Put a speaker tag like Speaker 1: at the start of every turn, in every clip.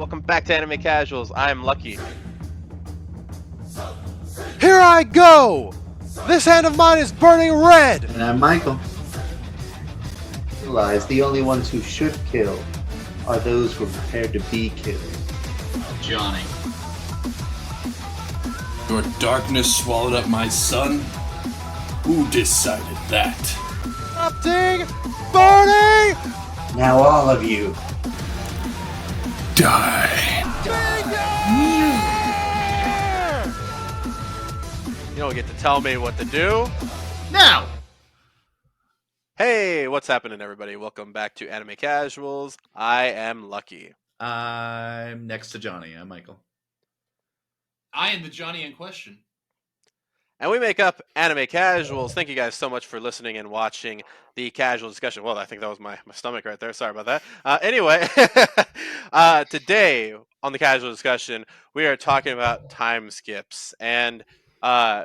Speaker 1: welcome back to Anime Casuals. I'm Lucky.
Speaker 2: Here I go! This hand of mine is burning red!
Speaker 3: And I'm Michael. Realize the only ones who should kill are those who are prepared to be killed.
Speaker 4: Johnny.
Speaker 5: Your darkness swallowed up my son? Who decided that?
Speaker 2: Erupting! Burning!
Speaker 3: Now all of you.
Speaker 5: Die.
Speaker 1: You don't get to tell me what to do.
Speaker 4: Now!
Speaker 1: Hey, what's happening, everybody? Welcome back to Anime Casuals. I am Lucky.
Speaker 4: I'm next to Johnny. I'm Michael.
Speaker 6: I am the Johnny in question.
Speaker 1: And we make up Anime Casuals. Thank you guys so much for listening and watching the casual discussion. Well, I think that was my stomach right there. Sorry about that. Anyway, today on the casual discussion, we are talking about time skips. And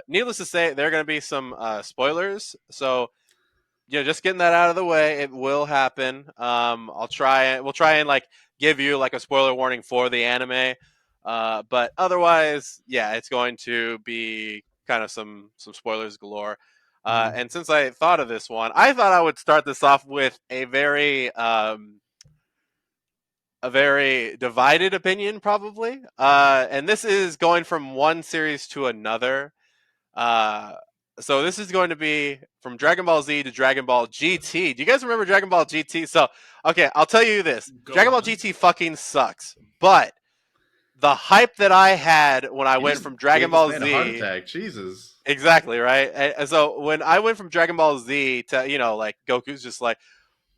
Speaker 1: needless to say, there are going to be some spoilers. So, just getting that out of the way, it will happen. We'll try and like give you like a spoiler warning for the anime. But otherwise, yeah, it's going to be kind of some spoilers galore. And since I thought of this one, I thought I would start this off with a very divided opinion, probably. And this is going from one series to another. So this is going to be from Dragon Ball Z to Dragon Ball GT. Do you guys remember Dragon Ball GT? So, okay, I'll tell you this. Dragon Ball GT fucking sucks. But the hype that I had when I went from Dragon Ball Z...
Speaker 4: Heart attack. Jesus.
Speaker 1: Exactly, right? And so when I went from Dragon Ball Z to, like, Goku's just like,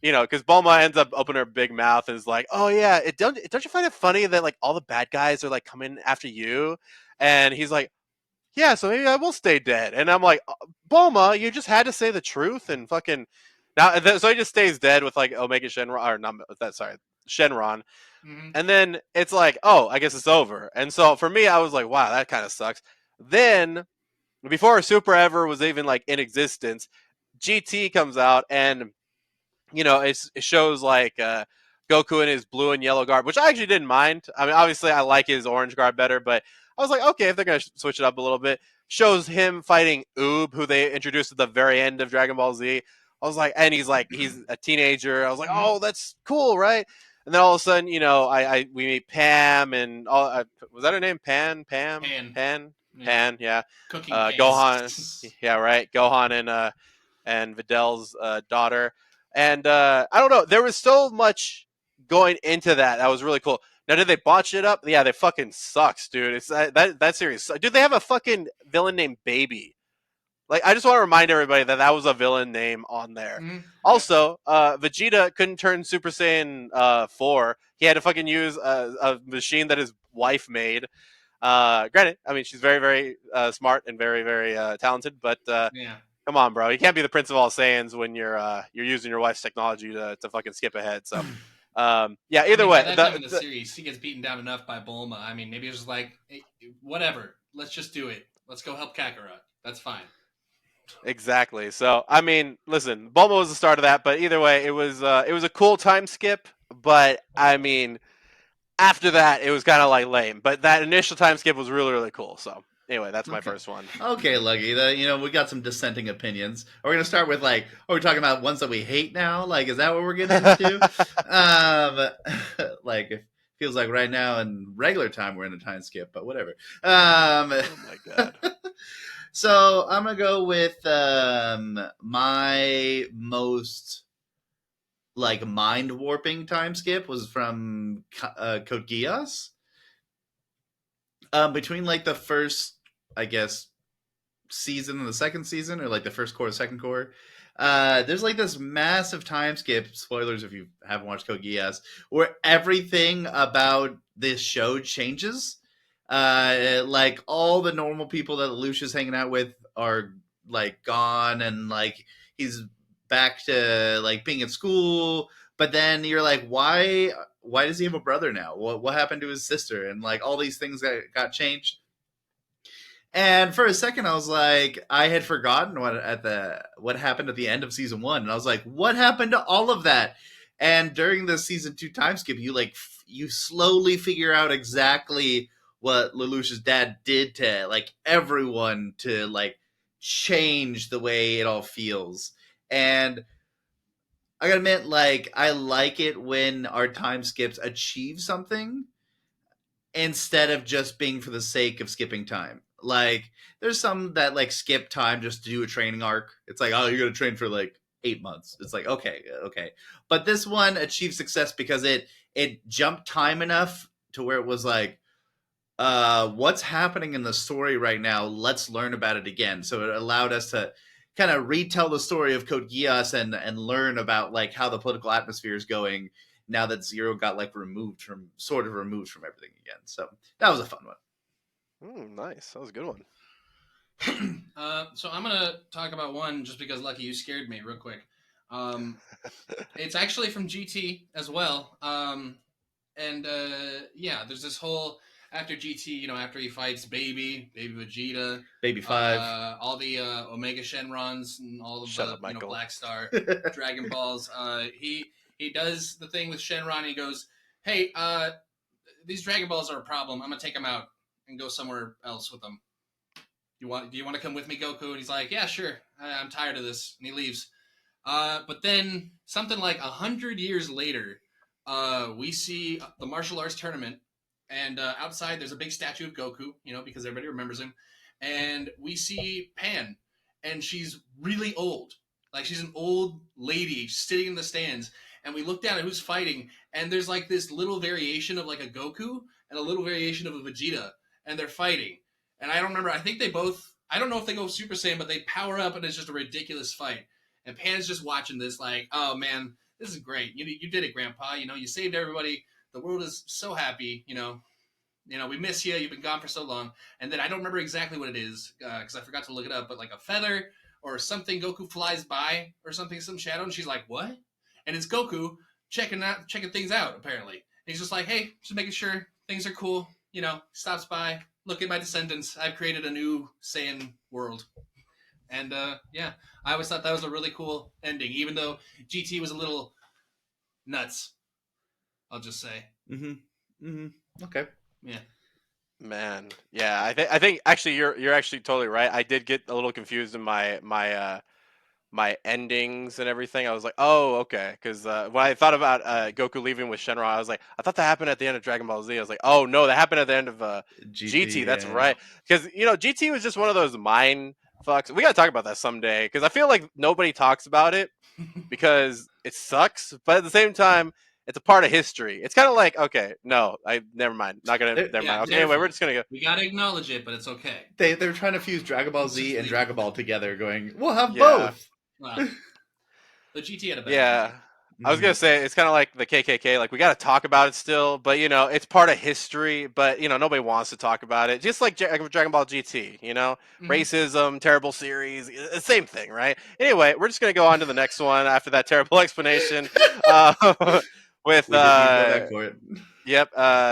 Speaker 1: because Bulma ends up opening her big mouth and is like, oh, yeah, don't you find it funny that, like, all the bad guys are, like, coming after you? And he's like, yeah, so maybe I will stay dead. And I'm like, Bulma, you just had to say the truth and fucking... So he just stays dead with, like, Omega Shenron, or not that, sorry, Shenron.
Speaker 6: Mm-hmm.
Speaker 1: And then it's like, oh, I guess it's over. And so for me, I was like, wow, that kind of sucks. Then, before Super Ever was even like in existence, GT comes out and, it shows like Goku in his blue and yellow garb, which I actually didn't mind. I mean, obviously I like his orange garb better, but I was like, okay, if they're going to switch it up a little bit. Shows him fighting Oob, who they introduced at the very end of Dragon Ball Z. I was like, and he's a teenager. I was like, oh, that's cool, right? And then all of a sudden, we meet Pam and all. Was that her name? Pan, yeah.
Speaker 6: Cooking
Speaker 1: Gohan, yeah, right. Gohan and Vidal's daughter, and I don't know. There was so much going into that. That was really cool. Now, did they botch it up? Yeah, they fucking sucks, dude. It's that series. Dude, they have a fucking villain named Baby. Like, I just want to remind everybody that was a villain name on there.
Speaker 6: Mm-hmm.
Speaker 1: Also, Vegeta couldn't turn Super Saiyan 4. He had to fucking use a machine that his wife made. Granted, I mean, she's very, very smart and very, very talented, but come on, bro. You can't be the Prince of all Saiyans when you're using your wife's technology to fucking skip ahead. So, yeah, either way.
Speaker 6: By that time in the series, he gets beaten down enough by Bulma. I mean, maybe it's just like, hey, whatever. Let's just do it. Let's go help Kakarot. That's fine.
Speaker 1: Exactly. So, I mean, listen, Bulma was the start of that, but either way, it was a cool time skip. But I mean, after that, it was kind of like lame. But that initial time skip was really, really cool. So, anyway, that's my first one.
Speaker 4: Okay, Lucky. We got some dissenting opinions. Are we going to start with, like, are we talking about ones that we hate now? Like, is that what we're getting into? Like, it feels like right now in regular time we're in a time skip, but whatever.
Speaker 1: Oh, my God.
Speaker 4: So I'm gonna go with my most like mind warping time skip was from Code Geass. Between like the first, I guess, season and the second season, or like the first core, second core, there's like this massive time skip. Spoilers if you haven't watched Code Geass, where everything about this show changes. Like all the normal people that Lucia's hanging out with are like gone, and like he's back to like being at school. But then you're like, why does he have a brother now? What happened to his sister? And like all these things that got changed. And for a second, I was like, I had forgotten what happened at the end of season 1, and I was like, what happened to all of that? And during the season 2 time skip, you slowly figure out exactly what Lelouch's dad did to like everyone to like change the way it all feels. And I gotta admit, like, I like it when our time skips achieve something instead of just being for the sake of skipping time. Like, there's some that like skip time just to do a training arc. It's like, oh, you're gonna train for like 8 months. It's like, okay. But this one achieved success because it jumped time enough to where it was like, what's happening in the story right now? Let's learn about it again. So it allowed us to kind of retell the story of Code Geass and learn about like how the political atmosphere is going now that Zero got like removed from everything again. So that was a fun one.
Speaker 1: Nice. That was a good one.
Speaker 6: So I'm gonna talk about one just because Lucky, you scared me real quick. It's actually from GT as well. Yeah, there's this whole after GT, after he fights Baby Vegeta,
Speaker 4: Baby 5.
Speaker 6: all the Omega Shenrons and all of
Speaker 1: Shut
Speaker 6: the
Speaker 1: up, Michael.
Speaker 6: Black Star, Dragon Balls. He does the thing with Shenron. He goes, "Hey, these Dragon Balls are a problem. I'm gonna take them out and go somewhere else with them. Do you want to come with me, Goku?" And he's like, "Yeah, sure. I'm tired of this." And he leaves. But then something like 100 years later, we see the martial arts tournament, and outside there's a big statue of Goku, because everybody remembers him. And we see Pan, and she's really old. Like, she's an old lady sitting in the stands. And we look down at who's fighting, and there's like this little variation of like a Goku and a little variation of a Vegeta, and they're fighting. And I don't remember, I think they both, I don't know if they go Super Saiyan, but they power up, and it's just a ridiculous fight. And Pan's just watching this like, oh man, this is great. You did it, Grandpa. You saved everybody. The world is so happy. We miss you. You've been gone for so long. And then I don't remember exactly what it is because I forgot to look it up. But like a feather or something, Goku flies by or something, some shadow, and she's like, "What?" And it's Goku checking things out. Apparently, and he's just like, "Hey, just making sure things are cool." Stops by. Look at my descendants. I've created a new Saiyan world. And yeah, I always thought that was a really cool ending, even though GT was a little nuts. I'll just say.
Speaker 4: Okay.
Speaker 6: Yeah.
Speaker 1: Man, yeah, I think actually you're actually totally right. I did get a little confused in my endings and everything. I was like, oh, okay, because when I thought about Goku leaving with Shenron, I was like, I thought that happened at the end of Dragon Ball Z. I was like, oh no, that happened at the end of GT. That's
Speaker 4: yeah.
Speaker 1: right, because GT was just one of those mind fucks. We gotta talk about that someday because I feel like nobody talks about it because it sucks, but at the same time, it's a part of history. It's kind of like, okay, no, never mind. Not gonna, never mind. Okay, anyway, we're just gonna go.
Speaker 6: We gotta acknowledge it, but it's okay.
Speaker 4: They're trying to fuse Dragon Ball Z and Dragon Ball together, going, we'll have
Speaker 1: Yeah.
Speaker 4: both.
Speaker 6: Well, the GT had a better
Speaker 1: Yeah. I was gonna say it's kind of like the KKK. Like we got to talk about it still, but it's part of history. But nobody wants to talk about it. Just like Dragon Ball GT, racism, terrible series, same thing, right? Anyway, we're just gonna go on to the next one after that terrible explanation. With yep,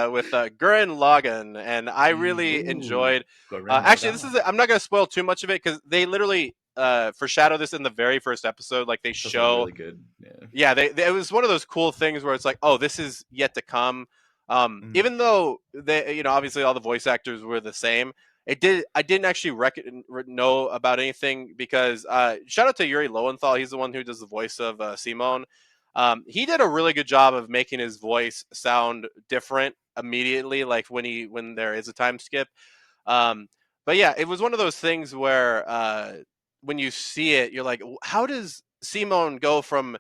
Speaker 1: with Gurren Lagann, and I really enjoyed. Actually, I'm not gonna spoil too much of it because they literally foreshadow this in the very first episode. Like they show
Speaker 4: really good.
Speaker 1: Yeah, it was one of those cool things where it's like, oh, this is yet to come. Even though they, obviously all the voice actors were the same, I didn't actually know about anything because shout out to Yuri Lowenthal. He's the one who does the voice of Simone. He did a really good job of making his voice sound different immediately, like when there is a time skip. But yeah, it was one of those things where when you see it, you're like, how does Simone go from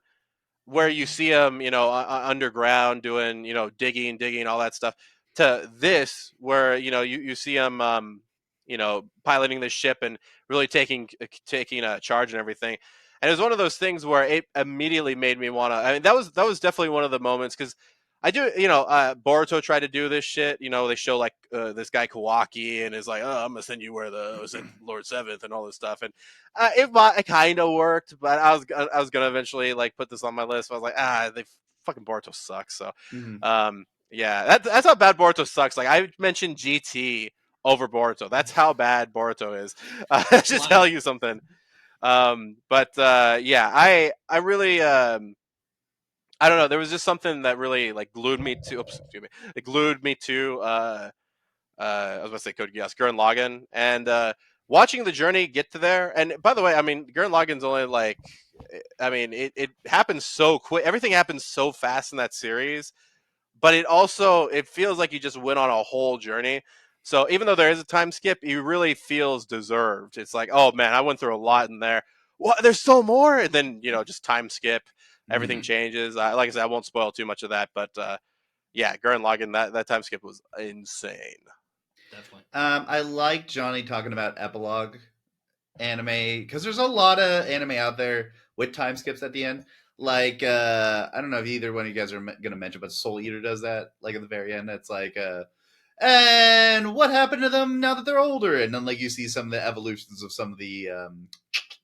Speaker 1: where you see him, underground doing, digging, all that stuff, to this where you see him, piloting the ship and really taking charge and everything. And it was one of those things where it immediately made me want to. I mean, that was definitely one of the moments because I do, Boruto tried to do this shit. They show like this guy Kawaki and is like, oh, I'm gonna send you where the Lord Seventh and all this stuff, and it kind of worked, but I was gonna eventually like put this on my list. But I was like, they fucking Boruto sucks. So, yeah, that's how bad Boruto sucks. Like I mentioned GT over Boruto. That's how bad Boruto is. I should tell you something. Yeah, I really. I don't know. There was just something that really like glued me to. Oops, excuse me. It glued me to. I was going to say Code Geass, Gurren Lagann, and watching the journey get to there. And by the way, I mean Gurren Lagann's only like, I mean it happens so quick. Everything happens so fast in that series, but it feels like you just went on a whole journey. So even though there is a time skip, it really feels deserved. It's like, oh man, I went through a lot in there. What? There's so more, and then just time skip. Everything changes. Like I said, I won't spoil too much of that, but yeah, Gurren Lagann, that time skip was insane.
Speaker 6: Definitely.
Speaker 4: I like Johnny talking about epilogue anime because there's a lot of anime out there with time skips at the end. Like I don't know if either one of you guys are gonna mention, but Soul Eater does that. Like at the very end, it's like, and what happened to them now that they're older? And then like you see some of the evolutions of some of the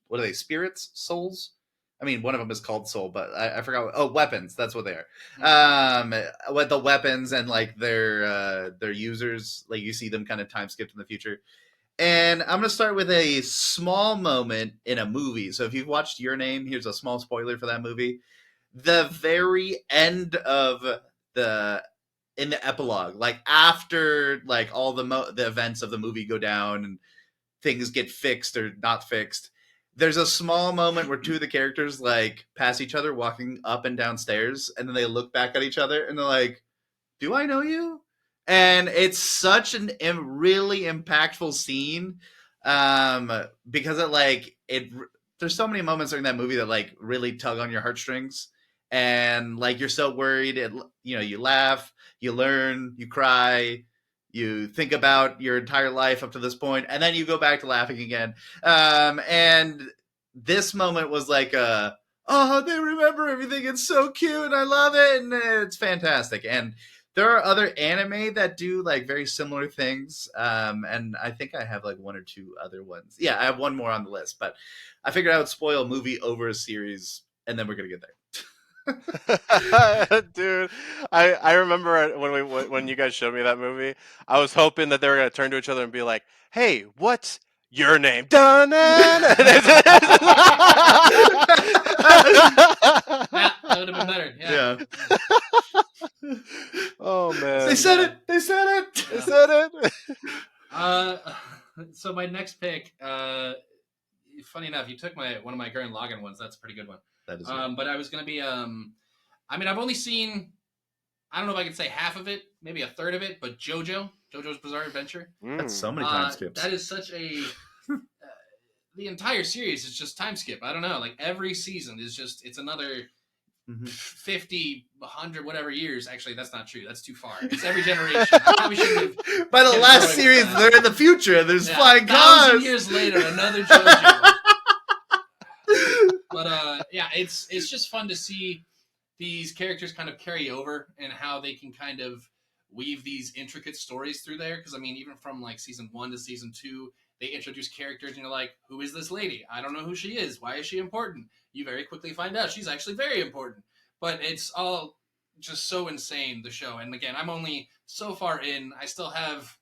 Speaker 4: what are they? Spirits, souls. I mean, one of them is called Soul, but I forgot. Oh, weapons. That's what they are. What the weapons and like their users, like you see them kind of time skipped in the future. And I'm gonna start with a small moment in a movie. So if you've watched Your Name, here's a small spoiler for that movie. The very end of in the epilogue, like after like all the events of the movie go down and things get fixed or not fixed. There's a small moment where two of the characters like pass each other walking up and down stairs, and then they look back at each other and they're like, "Do I know you?" And it's such a really impactful scene because there's so many moments during that movie that like really tug on your heartstrings, and like you're so worried. You laugh, you learn, you cry. You think about your entire life up to this point, and then you go back to laughing again. And this moment was like, oh, they remember everything. It's so cute, and I love it, and it's fantastic. And there are other anime that do like very similar things. And I think I have like one or two other ones. Yeah, I have one more on the list, but I figured I would spoil a movie over a series, and then we're gonna get there.
Speaker 1: Dude, I remember when you guys showed me that movie, I was hoping that they were gonna turn to each other and be like, "Hey, what's your name?" Dun
Speaker 6: That would have been better. Yeah.
Speaker 1: Oh man,
Speaker 4: They said it. They said it.
Speaker 1: They said it.
Speaker 6: So my next pick, funny enough, you took one of my Gurren Lagann ones. That's a pretty good one.
Speaker 4: That is
Speaker 6: but I was gonna be I mean, I've only seen, I don't know if I could say half of it, maybe a third of it, but JoJo's Bizarre Adventure.
Speaker 4: That's so many time skips.
Speaker 6: That is such a the entire series is just time skip. I don't know, like every season is just, it's another 50, 100, whatever years. Actually, that's not true. That's too far. It's every generation. I probably shouldn't have.
Speaker 4: By the last series, they're in the future. There's flying cars.
Speaker 6: 1,000 years later, another JoJo. But yeah, it's just fun to see these characters kind of carry over and how they can kind of weave these intricate stories through there. Because I mean, even from like season 1 to season 2, they introduce characters and you're like, who is this lady? I don't know who she is. Why is she important? You very quickly find out she's actually very important. But it's all just so insane, the show. And again, I'm only so far in. I still have,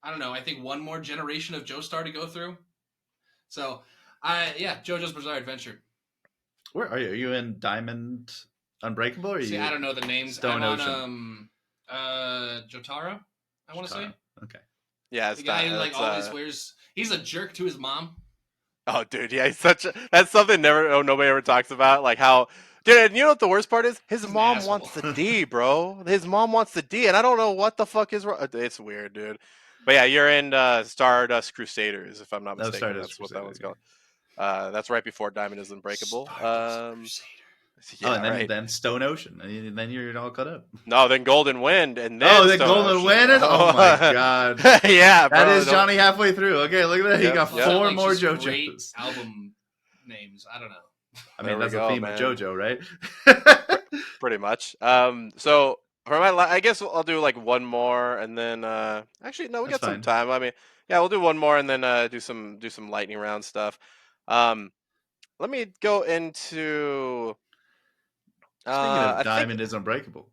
Speaker 6: I don't know, I think one more generation of Joestar to go through. So, yeah, JoJo's Bizarre Adventure.
Speaker 4: Where are you? Are you in Diamond Unbreakable? Or are
Speaker 6: See,
Speaker 4: you
Speaker 6: I don't know the names.
Speaker 4: Stone
Speaker 6: I'm
Speaker 4: Ocean?
Speaker 6: on Jotaro, I want to say.
Speaker 4: Okay.
Speaker 1: Yeah, it's
Speaker 6: The guy who like always wears. He's a jerk to his mom.
Speaker 1: Oh, dude, yeah, that's something nobody ever talks about. Like how, dude, and you know what the worst part is? His
Speaker 6: He's an
Speaker 1: mom
Speaker 6: asshole.
Speaker 1: wants the D, bro. His mom wants the D, and I don't know what the fuck is wrong. It's weird, dude. But yeah, you're in Stardust Crusaders, if I'm not
Speaker 4: No,
Speaker 1: mistaken.
Speaker 4: Stardust
Speaker 1: That's what that one's
Speaker 4: Crusaders,
Speaker 1: called. That's right before Diamond is Unbreakable. Yeah,
Speaker 4: and then,
Speaker 1: right.
Speaker 4: then Stone Ocean. And then you're all caught up.
Speaker 1: No, then Golden Wind, and then
Speaker 4: then
Speaker 1: Stone
Speaker 4: Golden
Speaker 1: Ocean.
Speaker 4: Wind? Oh my god.
Speaker 1: Yeah, bro.
Speaker 4: That is Johnny halfway through. Okay, look at that. He
Speaker 1: Yep,
Speaker 4: got
Speaker 1: yep.
Speaker 4: 4
Speaker 6: Like,
Speaker 4: more
Speaker 6: just great
Speaker 4: JoJo's.
Speaker 6: album names. I don't know.
Speaker 4: I
Speaker 1: There
Speaker 4: mean,
Speaker 1: we
Speaker 4: that's
Speaker 1: go,
Speaker 4: the theme
Speaker 1: man.
Speaker 4: of JoJo, right?
Speaker 1: Pretty much. So for I guess I'll do like one more, and then actually no, we
Speaker 4: That's
Speaker 1: got some
Speaker 4: fine.
Speaker 1: time. I mean, yeah, we'll do one more, and then do some lightning round stuff. Let me go into.
Speaker 4: Speaking
Speaker 1: I
Speaker 4: of
Speaker 1: think-
Speaker 4: Diamond is Unbreakable.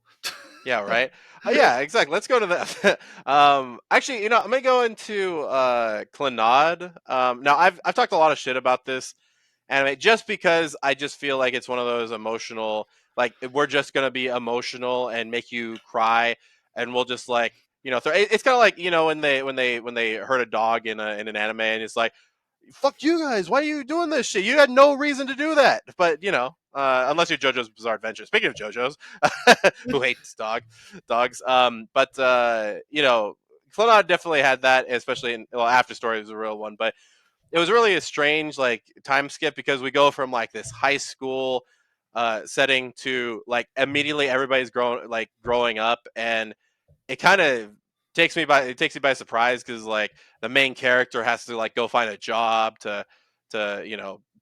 Speaker 1: Yeah, right. Yeah, exactly. Let's go to that. Actually, I'm gonna go into Clannad. Now I've talked a lot of shit about this anime just because I just feel like it's one of those emotional, like we're just gonna be emotional and make you cry, and we'll just like it's kind of like when they hurt a dog in an anime, and it's like, fuck you guys, why are you doing this shit? You had no reason to do that. But unless you're JoJo's Bizarre Adventure. Speaking of JoJo's, who hates dogs. But Clannad definitely had that, especially After Story was a real one, but it was really a strange like time skip because we go from like this high school setting to like immediately everybody's growing up, and it kind of takes me by surprise because like the main character has to like go find a job to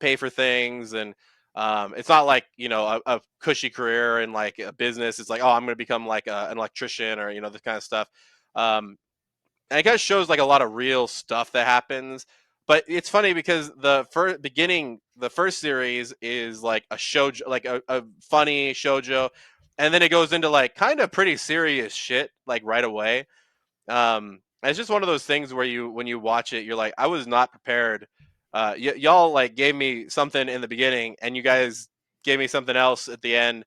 Speaker 1: pay for things, and it's not like a cushy career in like a business. It's like, oh, I'm going to become like an electrician or this kind of stuff. And it kind of shows like a lot of real stuff that happens. But it's funny because the first series is like a shoujo, like a funny shoujo, and then it goes into like kind of pretty serious shit like right away. And it's just one of those things where when you watch it, you're like, I was not prepared. Y'all like gave me something in the beginning, and you guys gave me something else at the end.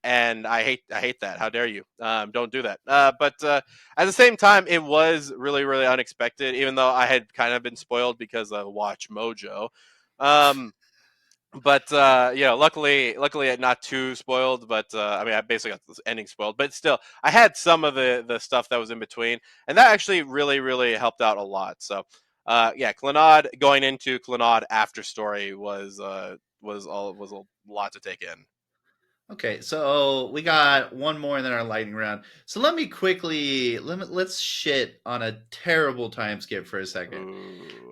Speaker 1: And I hate that. How dare you? Don't do that. But at the same time, it was really, really unexpected, even though I had kind of been spoiled because of Watch Mojo. But luckily not too spoiled. But I mean, I basically got the ending spoiled. But still, I had some of the stuff that was in between, and that actually really, really helped out a lot. So, Clannad going into Clannad After Story was a lot to take in.
Speaker 4: Okay, so we got one more and then our lightning round. So let me quickly let's shit on a terrible time skip for a second.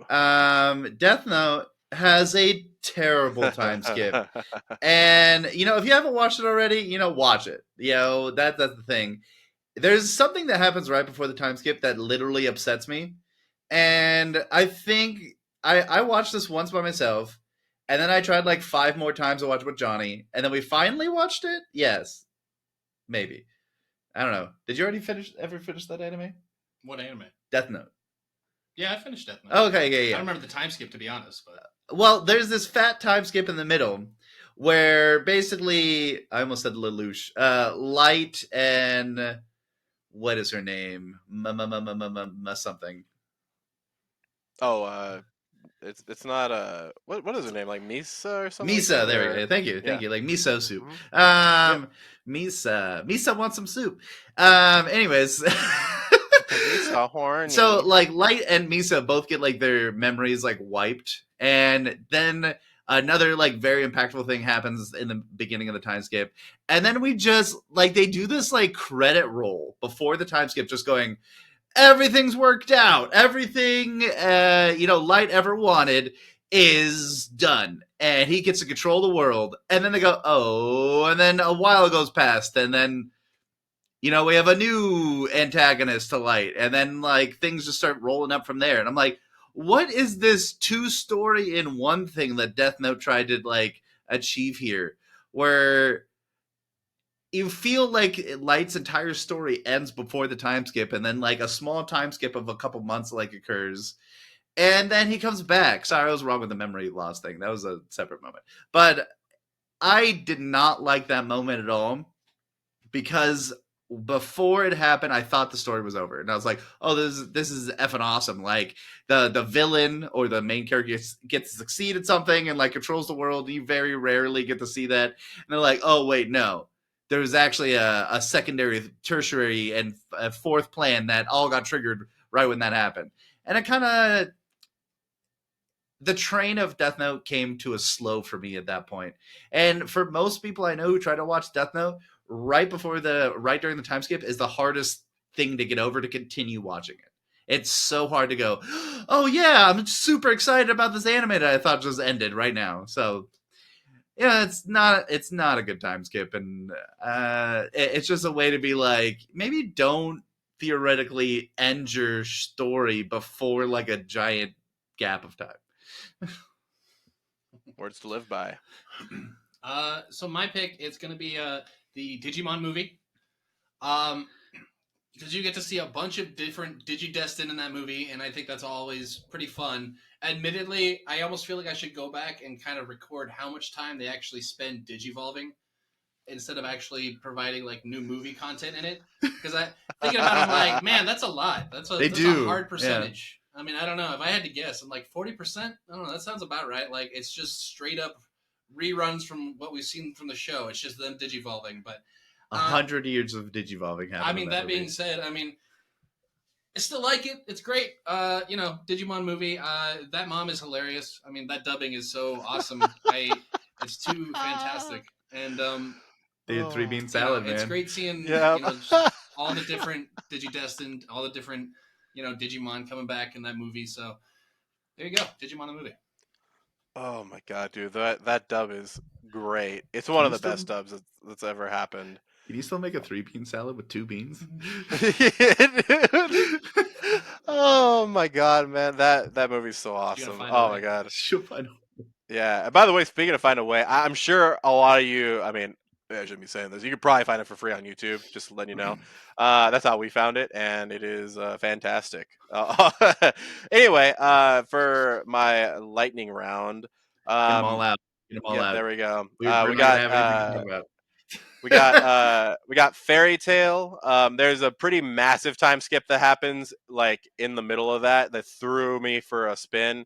Speaker 1: Ooh.
Speaker 4: Death Note has a terrible time skip. And if you haven't watched it already, watch it. That's the thing. There's something that happens right before the time skip that literally upsets me. And I think I watched this once by myself. And then I tried like 5 more times to watch with Johnny, and then we finally watched it. Yes, maybe. I don't know. Did you already ever finish that anime?
Speaker 6: What anime?
Speaker 4: Death Note.
Speaker 6: Yeah, I finished Death Note.
Speaker 4: Okay, yeah.
Speaker 6: I don't remember the time skip, to be honest, but
Speaker 4: well, there's this fat time skip in the middle where basically I almost said Lelouch, Light and what is her name? Something.
Speaker 1: Oh, it's not what is her name, like Misa or something?
Speaker 4: Misa, there we go. Thank you. Like miso soup.
Speaker 1: Yep.
Speaker 4: Misa wants some soup. Anyways.
Speaker 1: Misa horny.
Speaker 4: So like Light and Misa both get like their memories like wiped, and then another like very impactful thing happens in the beginning of the time skip, and then we just like they do this like credit roll before the time skip, just going, everything's worked out. Everything, Light ever wanted is done. And he gets to control the world. And then they go, oh, and then a while goes past. And then, we have a new antagonist to Light. And then, like, things just start rolling up from there. And I'm like, what is this 2-story in one thing that Death Note tried to, like, achieve here? Where you feel like Light's entire story ends before the time skip, and then like a small time skip of a couple months like occurs, and then he comes back. Sorry, I was wrong with the memory loss thing. That was a separate moment. But I did not like that moment at all, because before it happened, I thought the story was over, and I was like, "Oh, this is effing awesome!" Like the villain or the main character gets to succeed at something and like controls the world. You very rarely get to see that, and they're like, "Oh, wait, no." There was actually a secondary, tertiary, and a fourth plan that all got triggered right when that happened. And it kind of... the train of Death Note came to a slow for me at that point. And for most people I know who try to watch Death Note, right during the time skip is the hardest thing to get over to continue watching it. It's so hard to go, oh yeah, I'm super excited about this anime that I thought just ended right now. So... yeah, it's not a good time skip, and it's just a way to be like, maybe don't theoretically end your story before like a giant gap of time.
Speaker 1: Words to live by.
Speaker 6: So my pick is going to be the Digimon movie. Because you get to see a bunch of different Digidestin in that movie, and I think that's always pretty fun. Admittedly, I almost feel like I should go back and kind of record how much time they actually spend digivolving, instead of actually providing like new movie content in it. Because I thinking about it, I'm like, man, that's a lot. That's a hard percentage. I mean, I don't know. If I had to guess, I'm like 40%. I don't know. That sounds about right. Like it's just straight up reruns from what we've seen from the show. It's just them digivolving. But
Speaker 4: 100 years of digivolving happened.
Speaker 6: I mean, that being said, I mean, I still like it. It's great. You know, Digimon movie. That mom is hilarious. I mean, that dubbing is so awesome. It's too fantastic. And
Speaker 4: dude, three bean salad, man.
Speaker 6: It's great seeing
Speaker 1: Yeah.
Speaker 6: you know all the different Digidestined, all the different Digimon coming back in that movie. So there you go, Digimon the movie.
Speaker 1: Oh my god, dude, that dub is great. It's one of the best dubs that's ever happened.
Speaker 4: Can you still make a 3-bean salad with 2 beans?
Speaker 1: Oh my god, man, that movie's so awesome. Oh my god. Yeah. And by the way, speaking of Find a Way, I'm sure a lot of you. I mean, I shouldn't be saying this. You could probably find it for free on YouTube. Just letting you know. That's how we found it, and it is fantastic. Anyway, for my lightning round,
Speaker 4: Get them all out. Get them all out.
Speaker 1: there we go.
Speaker 4: We got
Speaker 1: we got Fairy Tale. There's a pretty massive time skip that happens like in the middle of that threw me for a spin.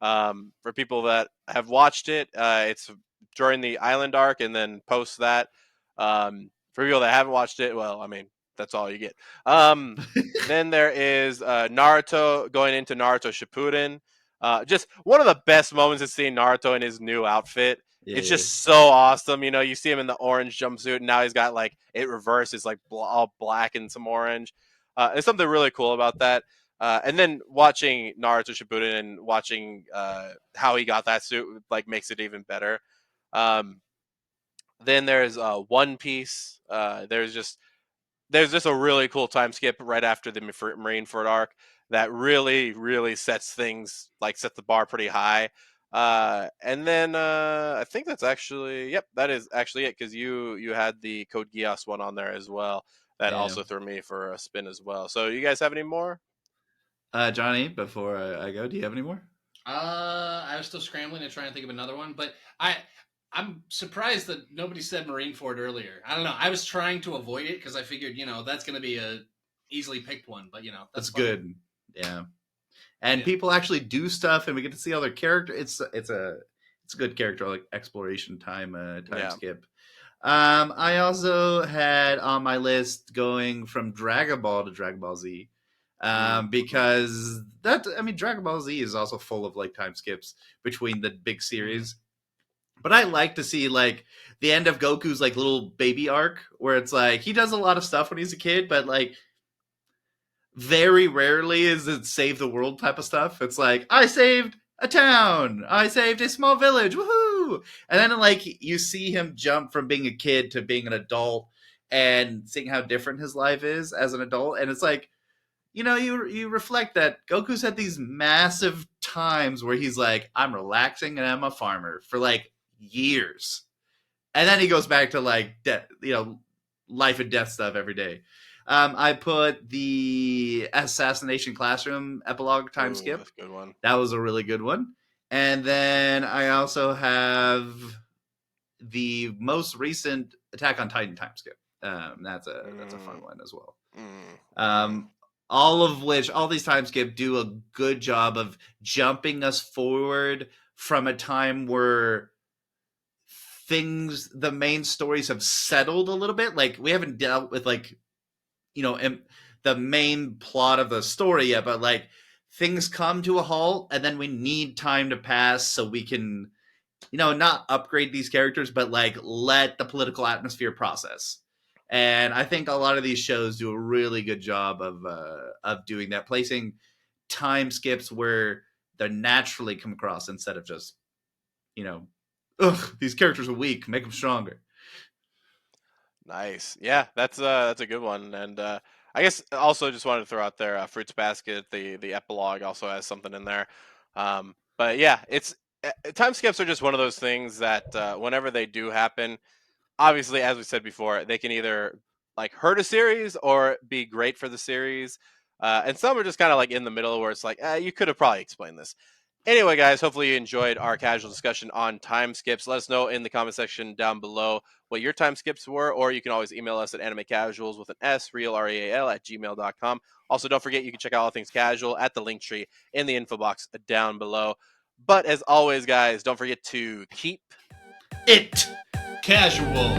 Speaker 1: For people that have watched it, it's during the island arc and then post that. For people that haven't watched it, well, I mean, that's all you get. Then there is Naruto going into Naruto Shippuden. Just one of the best moments is seeing Naruto in his new outfit. It's just so awesome. You know, you see him in the orange jumpsuit, and now he's got like it reverses, like all black and some orange. There's something really cool about that. And then watching Naruto Shippuden and watching how he got that suit like makes it even better. Then there's One Piece. There's just a really cool time skip right after the Marineford arc that really sets the bar pretty high. And then I think that's actually that is actually it, because you had the Code Geass one on there as well. That also threw me for a spin as well. So you guys have any more?
Speaker 4: Johnny, before I go, do you have any more?
Speaker 6: I was still scrambling to try and think of another one, but I'm surprised that nobody said Marineford earlier. I don't know. I was trying to avoid it because I figured, that's going to be a easily picked one, but that's
Speaker 4: good. Yeah. And people actually do stuff, and we get to see other characters. It's a good character like exploration time skip. I also had on my list going from Dragon Ball to Dragon Ball Z, because Dragon Ball Z is also full of like time skips between the big series. But I like to see like the end of Goku's like little baby arc, where it's like he does a lot of stuff when he's a kid, but like very rarely is it save the world type of stuff. It's like, I saved a town, I saved a small village, woohoo! And then like you see him jump from being a kid to being an adult and seeing how different his life is as an adult. And it's like, you reflect that Goku's had these massive times where he's like, I'm relaxing and I'm a farmer for like years. And then he goes back to like life and death stuff every day. I put the Assassination Classroom epilogue time skip.
Speaker 1: That's a good one.
Speaker 4: That was a really good one. And then I also have the most recent Attack on Titan time skip. That's a fun one as well. All these time skip do a good job of jumping us forward from a time where the main stories have settled a little bit. Like we haven't dealt with like, the main plot of the story yet, but like things come to a halt and then we need time to pass so we can, not upgrade these characters, but like let the political atmosphere process. And I think a lot of these shows do a really good job of doing that, placing time skips where they naturally come across instead of just, these characters are weak, make them stronger.
Speaker 1: Nice. Yeah, that's a good one. And I guess also just wanted to throw out there Fruits Basket, the epilogue also has something in there. But yeah, it's time skips are just one of those things that whenever they do happen, obviously, as we said before, they can either like hurt a series or be great for the series. And some are just kind of like in the middle where it's like, you could have probably explained this. Anyway, guys, hopefully you enjoyed our casual discussion on time skips. Let us know in the comment section down below what your time skips were, or you can always email us at animecasuals with an S, real, R-E-A-L, @gmail.com. Also, don't forget you can check out all things casual at the link tree in the info box down below. But as always, guys, don't forget to keep
Speaker 6: It casual.